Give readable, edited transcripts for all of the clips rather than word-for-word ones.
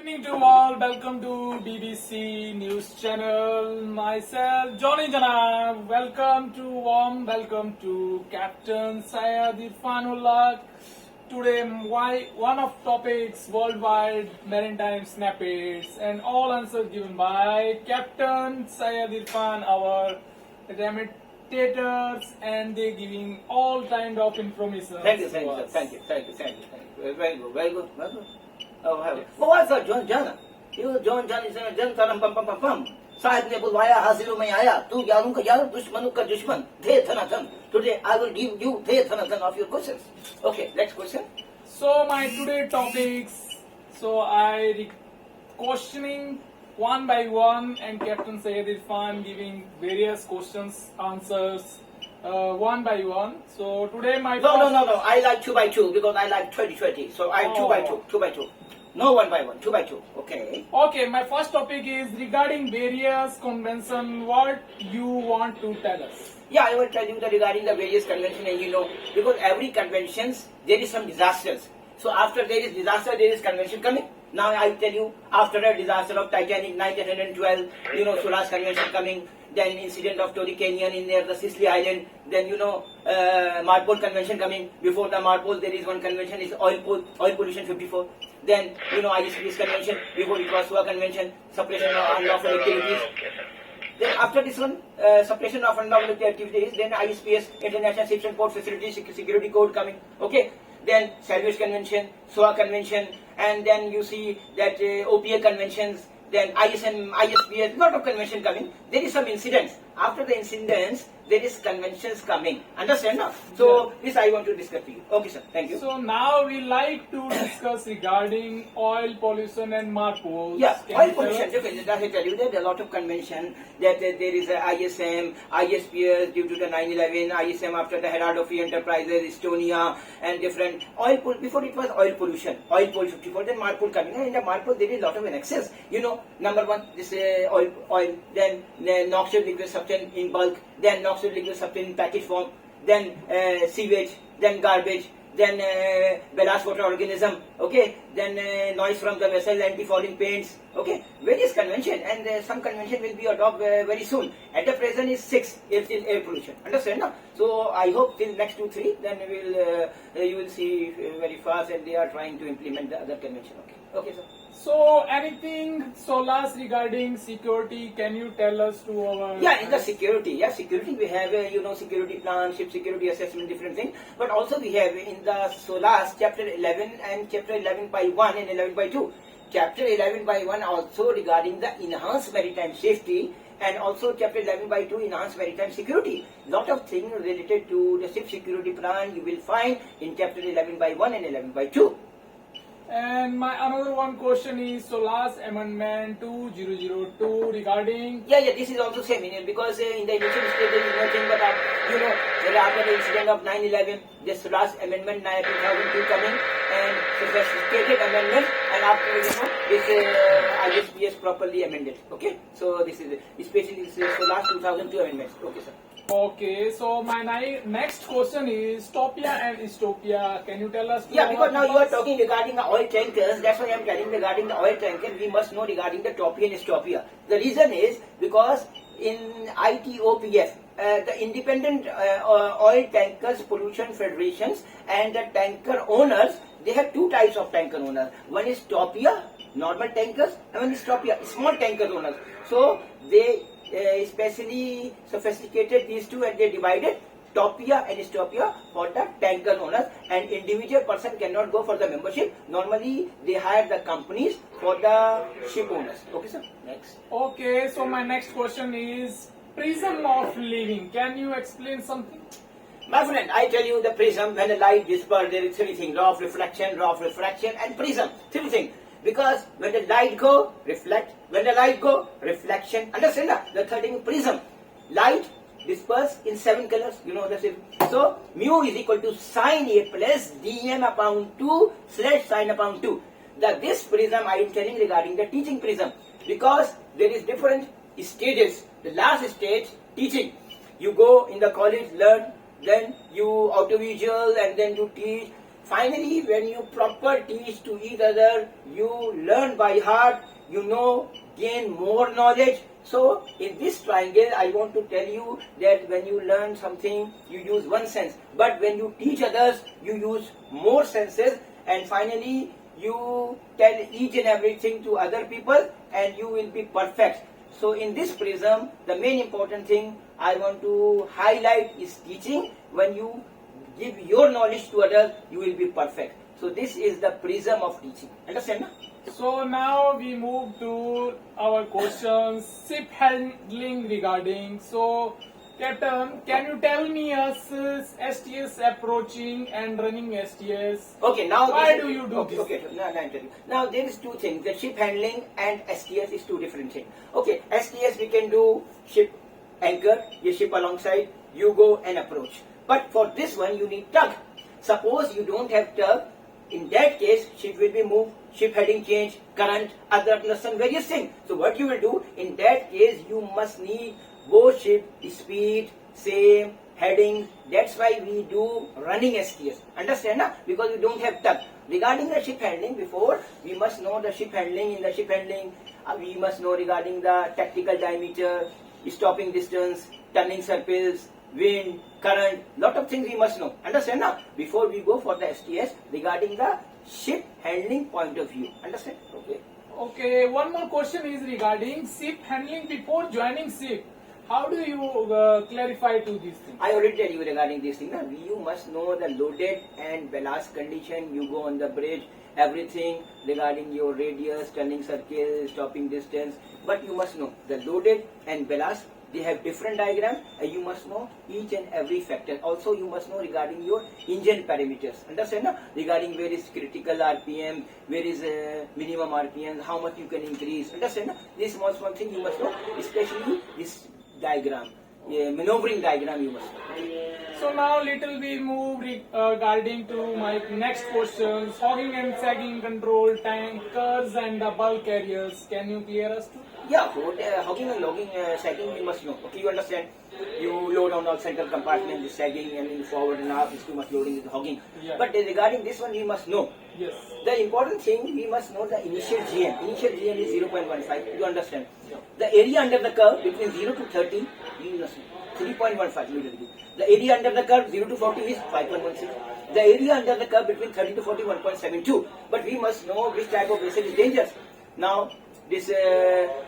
evening to all. Welcome to BBC News Channel. Myself, Johnny Jana. Warm welcome to Captain Syed Irfanullah. Today, one of topics worldwide maritime snappers, and all answers given by Captain Syed Irfan, our commentators, and they giving all kind of information. Thank you. Very good. Oh, but what's that, John Jana? You, John Jana, is a Jan Taram Pam Pam Pam Pam. Sahib ne bulwaya, Hasilu mein aaya. Tu yarun ka yar, dushmanu ka dushman. The Thanatan. Today I will give you the Thanatan of your questions. Okay, next question. So my today topics. So I questioning one by one, and Captain Syed Irfan giving various questions answers. One by one. So today my No. I like 2 by 2 because I like 20. So I'm 2 by 2. No 1 by 1, 2 by 2. Okay. Okay, my first topic is regarding various convention. What you want to tell us? Yeah, I will tell you regarding the various conventions, and because every conventions there is some disasters. So after there is disaster, there is convention coming. Now I tell you, after a disaster of Titanic 1912, Solas convention coming. Then incident of Torrey Canyon in there, the Sicily Island. Then Marpole convention coming. Before the Marpole, there is one convention is oil pollution 54. Then ISPS convention. Before it was SUA convention, suppression of unlawful activities. Then after this one, suppression of unlawful activities. Then ISPS, International Ships and Port Facilities Security Code coming. Okay. Then Salvage Convention, SUA Convention, and then you see that OPA conventions. Then ISM, ISPS, lot of convention coming. There is some incidents. After the incidents, there is conventions coming. Understand now? So this I want to discuss to you. Okay, sir. Thank you. So now we like to discuss regarding oil pollution and Marpole. Yeah, oil pollution. Definitely, I tell you that there are a lot of convention. That there is a ISM, ISPS due to the 9/11, ISM after the Herald of Free Enterprises, Estonia, and different oil. Before it was oil pollution, oil pole 54. Then Marpole coming. And in the Marpole there is a lot of excess. Number one, this oil. Then noxious liquid substance in bulk. Then noxious liquid substance in package form. Then sewage. Then garbage. Then ballast water organism. Okay. Then noise from the vessel, anti-fouling paints. Okay. Various convention, and some convention will be adopted very soon. At the present is 6 in air pollution. Understand now? So I hope till next 2-3, then you will see very fast, and they are trying to implement the other convention. Okay, sir. So anything Solas regarding security, can you tell us to our... Yeah, in the security, we have security plan, ship security assessment, different things. But also we have in the Solas chapter 11 and chapter 11 by 1 and 11 by 2. Chapter 11 by 1 also regarding the enhanced maritime safety, and also chapter 11 by 2 enhanced maritime security. Lot of things related to the ship security plan you will find in chapter 11 by 1 and 11 by 2. And my another one question is Solas Amendment 2002 regarding... Yeah, this is also same because in the initial stage there is nothing but after the incident of 9/11, this Solas Amendment 2002 coming, and sophisticated amendment, and after this ISPS properly amended. Okay, so this is especially this Solas 2002 amendments. Okay, sir. Okay, so my next question is Topia and Istopia. Can you tell us? Yeah, because now you are talking regarding the oil tankers. That's why I am telling regarding the oil tanker. We must know regarding the Topia and Istopia. The reason is because in ITOPF, the Independent Oil Tankers Pollution Federations and the tanker owners, they have two types of tanker owners. One is Topia, normal tankers, and one is Topia, small tanker owners. So they especially sophisticated these two, and they divided Topia and Istopia for the tanker owners, and individual person cannot go for the membership. Normally they hire the companies for the ship owners. Okay, sir. Next. Okay, so my next question is prism of living. Can you explain something? My friend, I tell you the prism, when the light disperses, there is 3 things: raw reflection, and prism. 3 things. Because when the light go, reflect. When the light go, reflection. Understand that? The third thing, prism. Light disperse in 7 colors. You know that's it. So mu is equal to sin A plus dm upon 2 / sin upon 2. This prism I am telling regarding the teaching prism, because there is different stages. The last stage, teaching. You go in the college, learn, then you audiovisual, and then you teach. Finally, when you proper teach to each other, you learn by heart, you know, gain more knowledge. So, in this triangle, I want to tell you that when you learn something, you use one sense. But when you teach others, you use more senses. And finally, you tell each and everything to other people and you will be perfect. So, in this prism, the main important thing I want to highlight is teaching. When you give your knowledge to others, you will be perfect. So this is the prism of teaching. Understand? Na? So now we move to our questions. Ship handling regarding. So, Captain, can you tell me us STS approaching and running STS? Okay, now Why do you do okay, this? Okay, now I tell you. Now there is two things. The ship handling and STS is two different things. Okay, STS we can do ship anchor, you ship alongside, you go and approach. But for this one you need tug. Suppose you don't have tug, in that case ship will be moved, ship heading change, current, other some various things. So what you will do, in that case you must need both ship, speed, same, heading. That's why we do running STS. Understand? Na? Because we don't have tug. Regarding the ship handling, before we must know the ship handling. In the ship handling, we must know regarding the tactical diameter, stopping distance, turning surface, wind, current, lot of things we must know. Understand now? Before we go for the STS regarding the ship handling point of view. Understand? Okay. Okay, one more question is regarding ship handling before joining ship. How do you clarify to these things? I already tell you regarding this thing. Na? You must know the loaded and ballast condition. You go on the bridge, everything regarding your radius, turning circle, stopping distance. But you must know the loaded and ballast. They have different diagrams and you must know each and every factor. Also you must know regarding your engine parameters. Understand? Na? Regarding where is critical RPM, where is minimum RPM, how much you can increase. Understand? Na? This small thing you must know, especially this diagram, maneuvering diagram you must know. So now little we move regarding to my next question. Hogging and sagging control, tankers and the bulk carriers. Can you clear us too? Yeah, for hogging and logging, sagging you must know. Okay, you understand? You load on all central compartment, the sagging and in forward and aft is too much loading is hogging. Yeah. But regarding this one you must know. Yes. The important thing, we must know the initial GM. Initial GM is 0.15, you understand. Yeah. The area under the curve between 0 to 30, you must know. 3.15 literally. The area under the curve 0 to 40 is 5.16. The area under the curve between 30 to 40 1.72. But we must know which type of vessel is dangerous. Now, this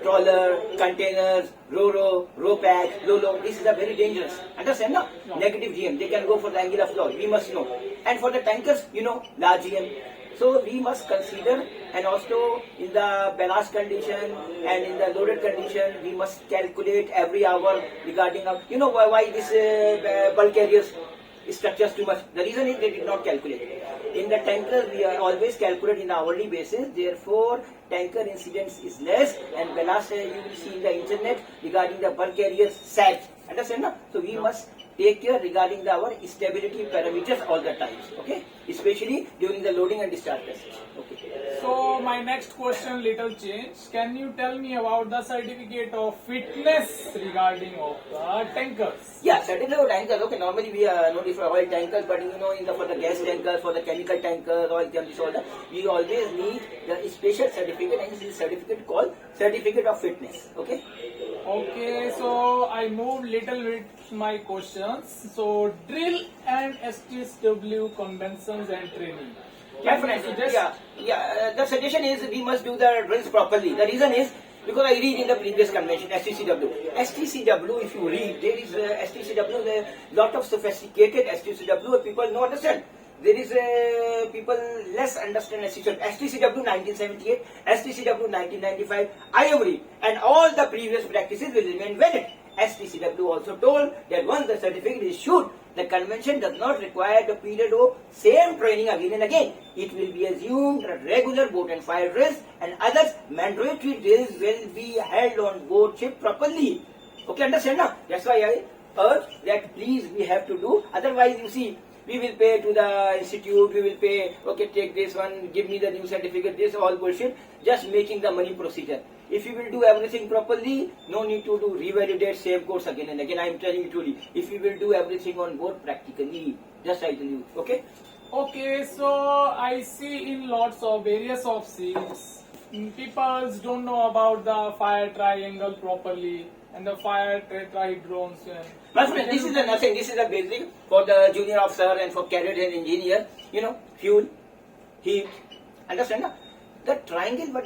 trawler, containers, ro pack, lolo, this is a very dangerous. Understand? No? No. Negative GM, they can go for the angle of flow. We must know. And for the tankers, you know, large GM. So we must consider, and also in the ballast condition and in the loaded condition, we must calculate every hour regarding, you know why this bulk carriers structures too much. The reason is they did not calculate. In the tankers, we are always calculate in hourly basis. Therefore, tanker incidence is less, and ballast you will see in the internet regarding the bulk carriers sag. Understand? No? So we must take care regarding our stability parameters all the times. Okay, especially during the loading and discharge passage. Okay. So my next question, little change. Can you tell me about the certificate of fitness regarding of the tankers? Yeah, certificate of tankers. Okay, normally we are known for oil tankers, but you know, in the for the gas tankers, for the chemical tankers, oil tankers, all that, we always need the special certificate, and this is certificate called certificate of fitness. Okay. Okay, so I move little bit my questions. So drill and STSW conventions and training. Can you Definitely. suggest? The suggestion is we must do the drills properly. The reason is because I read in the previous convention STCW. STCW, if you read, there is STCW. There lot of sophisticated STCW. People don't understand. There is people less understand STCW. STCW 1978, STCW 1995. I have read, and all the previous practices will remain valid. STCW also told that once the certificate is issued, the convention does not require the period of same training again and again. It will be assumed that regular boat and fire drills and others mandatory drills will be held on board ship properly. Okay, understand now? That's why I urge that please we have to do. Otherwise, you see, we will pay to the institute, we will pay, okay, take this one, give me the new certificate, this all bullshit, just making the money procedure. If you will do everything properly, no need to do revalidate same course again and again. I am telling you truly, if you will do everything on board practically, just I tell you, okay? Okay, so I see in lots of various of seas, people don't know about the fire triangle properly and the fire tetrahedrons. My friend, this is a nothing. This is a basic for the junior officer and for cadet and engineer. You know, fuel, heat. Understand? Na? The triangle, but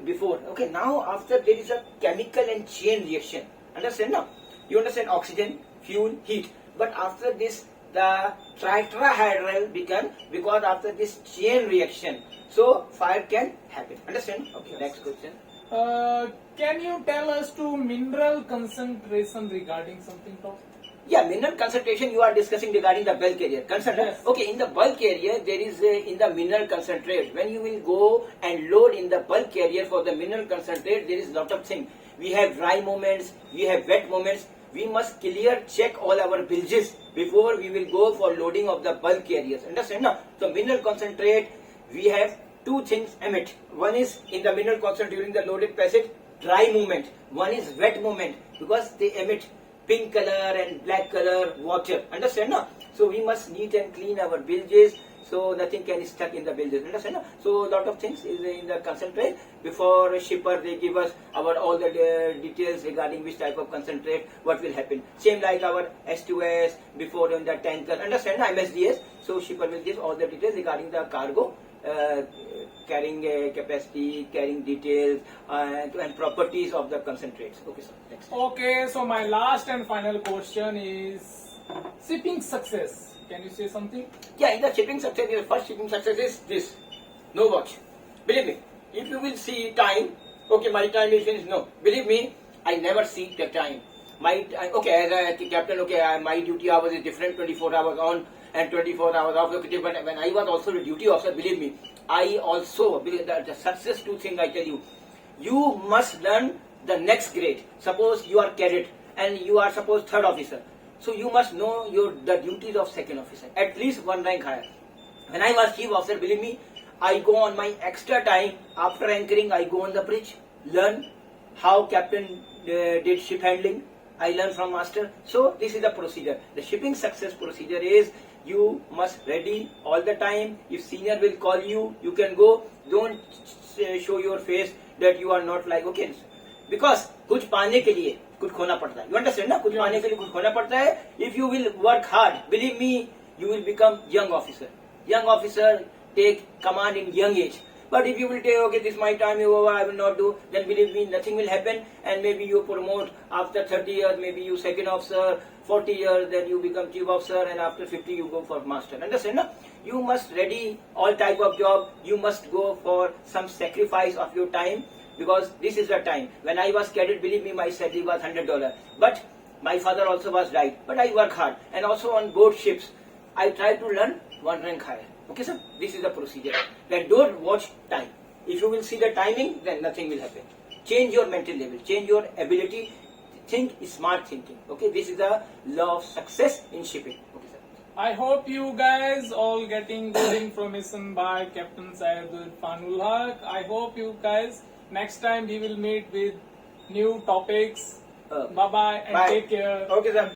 before. Okay, now after there is a chemical and chain reaction. Understand? Na? You understand oxygen, fuel, heat. But after this, the tetrahedral become because after this chain reaction, so fire can happen. Understand? Okay. Yes. Next question. Can you tell us to mineral concentration regarding something top? Yeah, mineral concentration you are discussing regarding the bulk area. Concentrate. Yes. Okay, in the bulk area there is in the mineral concentrate. When you will go and load in the bulk area for the mineral concentrate, there is lot of things. We have dry moments, we have wet moments. We must clear check all our bilges before we will go for loading of the bulk areas. Understand? No? So mineral concentrate, we have two things emit. One is in the mineral concentrate during the loaded passage, dry movement. One is wet movement because they emit pink color and black color water. Understand? No? So we must neat and clean our bilges so nothing can stuck in the bilges. Understand? No? So lot of things is in the concentrate. Before shipper they give us our all the details regarding which type of concentrate, what will happen. Same like our S2S before in the tanker. Understand? No? MSDS. So shipper will give all the details regarding the cargo. Carrying capacity, carrying details, and properties of the concentrates. Okay, sir. Next. Okay, so my last and final question is shipping success. Can you say something? Yeah, in the shipping success, the first shipping success is this. No watch. Believe me, if you will see time, okay, my time is finished. No, believe me, I never see the time. Okay, as a captain, okay, my duty hours is different, 24 hours on and 24 hours off. Okay, but when I was also the duty officer, believe me, I also, the success two thing I tell you, you must learn the next grade. Suppose you are cadet and you are suppose third officer. So you must know the duties of second officer, at least one rank higher. When I was chief officer, believe me, I go on my extra time after anchoring. I go on the bridge, learn how captain did ship handling. I learn from master. So this is the procedure. The shipping success procedure is you must ready all the time. If senior will call you, you can go. Don't show your face that you are not like okay. Because कुछ पाने के लिए कुछ खोना पड़ता है. You understand ना? कुछ पाने के लिए कुछ खोना पड़ता है. If you will work hard, believe me, you will become young officer. Young officer take command in young age. But if you will say, okay, this is my time over, I will not do, then believe me, nothing will happen. And maybe you promote after 30 years, maybe you second officer, 40 years, then you become chief officer, and after 50 you go for master. Understand? No? You must ready all type of job. You must go for some sacrifice of your time because this is the time. When I was cadet, believe me, my salary was $100. But my father also was died. But I work hard. And also on board ships, I try to learn one rank higher. Okay, sir? This is the procedure. Then don't watch time. If you will see the timing, then nothing will happen. Change your mental level. Change your ability. Think smart thinking. Okay, this is the law of success in shipping. Okay, sir. I hope you guys all getting good information by Captain Syedul Fanul Haq. I hope you guys next time we will meet with new topics. Bye bye and Bye. take care. Okay, sir.